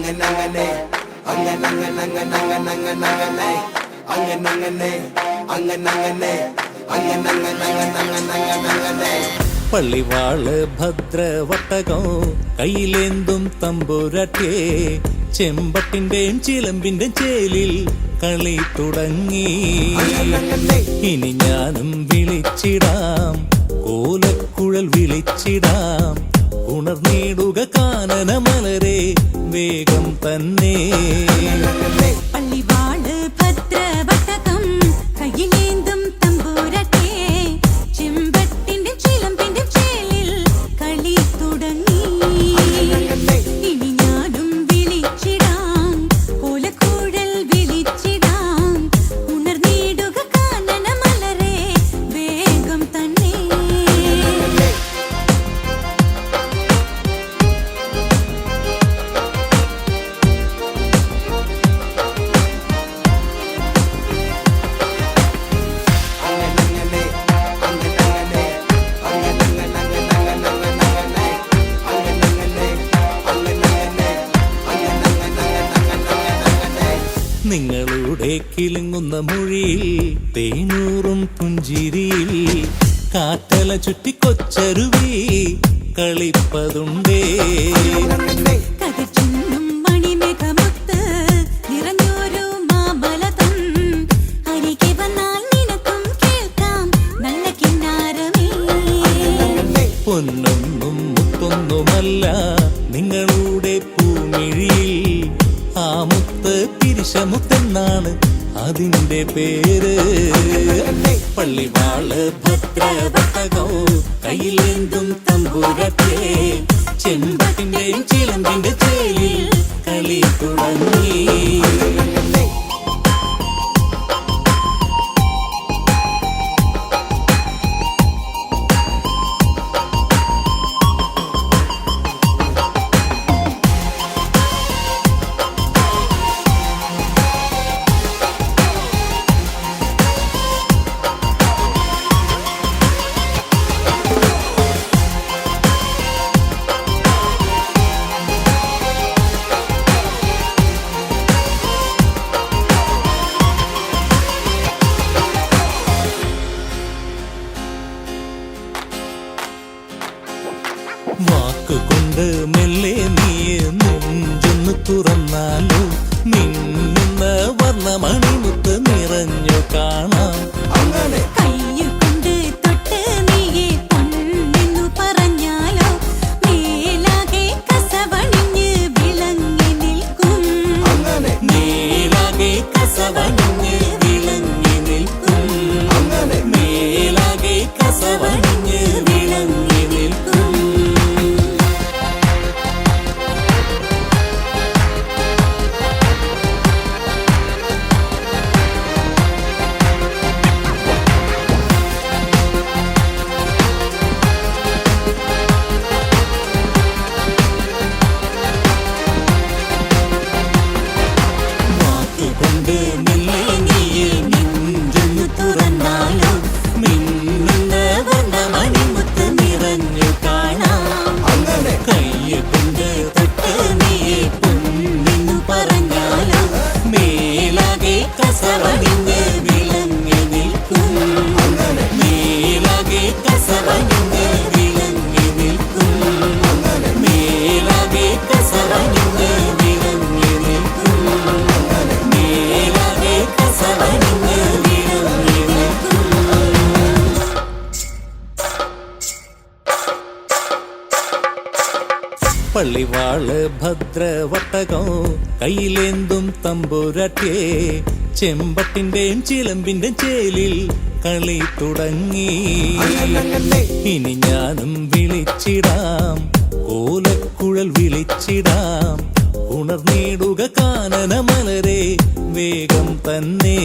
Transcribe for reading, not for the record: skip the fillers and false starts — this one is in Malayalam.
അങ്ങനെ അങ്ങനെ അങ്ങനെ അങ്ങനെ അങ്ങനെ അങ്ങനെ അങ്ങനെ അങ്ങനെ അങ്ങനെ അങ്ങനെ അങ്ങനെ അങ്ങനെ അങ്ങനെ അങ്ങനെ അങ്ങനെ പള്ളിവാള് ഭദ്രവട്ടകം കയ്യിലേന്തും തമ്പുരാട്ടേ ചെമ്പട്ടിന്റെയും ചിലമ്പിന്റെ ചേലിൽ കളി തുടങ്ങി. ഇനി ഞാനും വിളിച്ചിടാം, കോലക്കുഴൽ വിളിച്ചിടാം, ഉണർന്നിടുക കാനന മലരെ വേഗം തന്നെ. പള്ളിവാള് ഭദ്രവട്ടകം കയ്യിലേന്തും തമ്പുരാട്ടേ ചെമ്പട്ടിന്റെ ചിലമ്പിന്റെ ചേലിൽ കളി തുടങ്ങി. ഇനി ഞാനും വിളിച്ചിടാം, കോലക്കുഴൽ വിളിച്ചിടാം, ഉണർന്നിടുക കാനന മലരെ വേഗം തന്നെ. നിങ്ങളുടെ കിലുങ്ങുന്ന മൊഴിയിൽ തേനൂറും പുഞ്ചിരിയിൽ കാറ്റല ചുറ്റി കൊച്ചരുവി കളിപ്പതുണ്ടേ. കതിർചുന്നും മണിമേഘമൊത്ത് നിറഞ്ഞൊരു മാമലതൻ അരികെ വന്നാൽ നിനക്കും കേൾക്കാം നല്ല കിന്നാരമേ. പൊന്നൊന്നും മുത്തൊന്നുമല്ല നിങ്ങളുടെ പൂമിഴിയിൽ, ആ മുത്ത് പിരിശമുത്തെന്നാണ് അതിന്റെ പേര്. പള്ളിവാള് ഭദ്രവട്ടകോ കയ്യിലേന്തും തമ്പുരാട്ടേ ചെമ്പട്ടിന്റെയും ചിലമ്പിന്റെ ചേലിൽ കളി തുടങ്ങി. വാക്കുകൊണ്ട് മെല്ലെ നീയെ നെഞ്ചൊന്ന് തുറന്നാലോ മിന്നുന്ന വർണ്ണമണിമുത്ത് നിറഞ്ഞു കാണാം. കയ്യുകൊണ്ട് തൊട്ട് നീയെ പൊന്നെന്നു പറഞ്ഞാലോ മേലാകെ കസവണിഞ്ഞ് വിളങ്ങി നിൽക്കും. മേലാകെ കസവണിഞ്ഞ് വിളങ്ങി നിൽക്കും. മേലാകെ കസവണിഞ്ഞ് വിളങ്ങി നിൽക്കും. വാക്കുകൊണ്ട് മെല്ലെ നീയെ നെഞ്ചൊന്ന് തുറന്നാലോ മിന്നുന്ന വർണ്ണമണിമുത്ത് നിറഞ്ഞു കാണാം. കയ്യുകൊണ്ട് തൊട്ട് നീയെ പൊന്നെന്നു പറഞ്ഞാലോ മേലാകെ കസവണിഞ്ഞ് വിളങ്ങി നിൽക്കും. മേലാകെ കസവണിഞ്ഞ് വിളങ്ങി നിൽക്കും. മേലാകെ കസവണിഞ്ഞ് വിളങ്ങി നിൽക്കും. മേലാകെ കസവണിഞ്ഞ് വിളങ്ങി നിൽക്കും. പള്ളിവാള് ഭദ്രവട്ടകം കയ്യിലേന്തും തമ്പുരാട്ടേ ചെമ്പട്ടിന്റെയും ചിലമ്പിന്റെ ചേലിൽ കളി തുടങ്ങി. ഇനി ഞാനും വിളിച്ചിടാം, കോലക്കുഴൽ വിളിച്ചിടാം, ഉണർന്നിടുക കാനന മലരെ വേഗം തന്നെ.